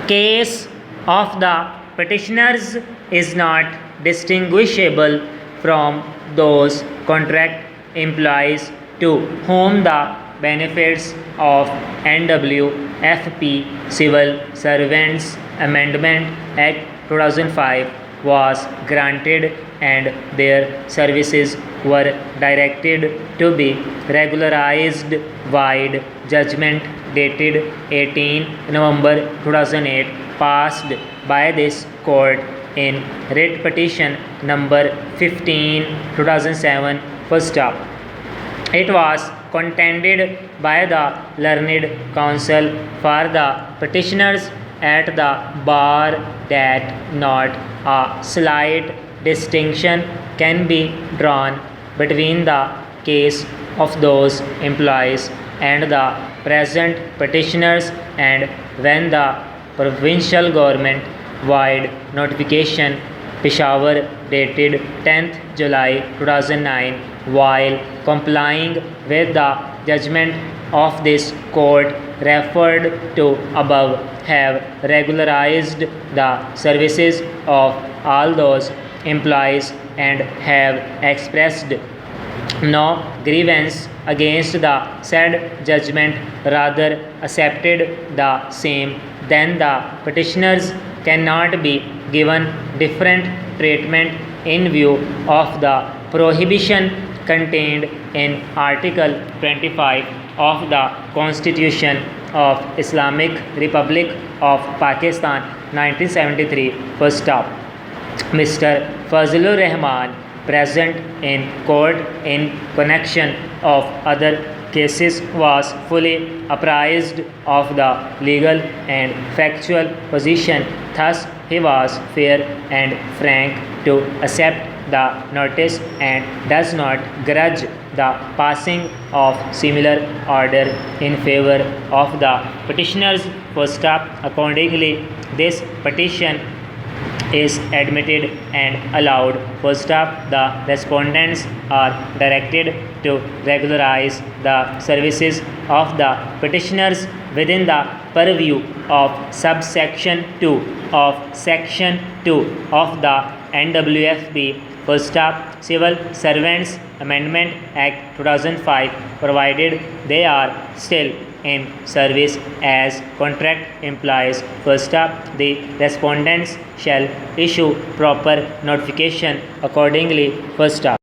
Case of the petitioners is not distinguishable from those contract employees to whom the benefits of NWFP Civil Servants Amendment Act 2005 was granted and their services were directed to be regularized by judgment dated 18 November 2008 passed by this court in writ petition number 15 2007 first up. It was contended by the learned counsel for the petitioners at the bar that not a slight distinction can be drawn between the case of those employees and the present petitioners, and when the provincial government wide notification Peshawar dated 10th July 2009, while complying with the judgment of this court referred to above, have regularized the services of all those employees and have expressed no grievance against the said judgment, rather accepted the same, then the petitioners cannot be given different treatment in view of the prohibition contained in Article 25 of the Constitution of Islamic Republic of Pakistan 1973 first up. Mr. Fazlur Rahman, present in court in connection of other cases, was fully apprised of the legal and factual position. Thus, he was fair and frank to accept the notice and does not grudge the passing of similar order in favor of the petitioners. First up, accordingly, this petition is admitted and allowed. First up, the respondents are directed to regularize the services of the petitioners within the purview of subsection 2 of section 2 of the NWFP First up, Civil Servants Amendment Act 2005, provided they are still in service as contract employees. First up, the respondents shall issue proper notification accordingly. First up.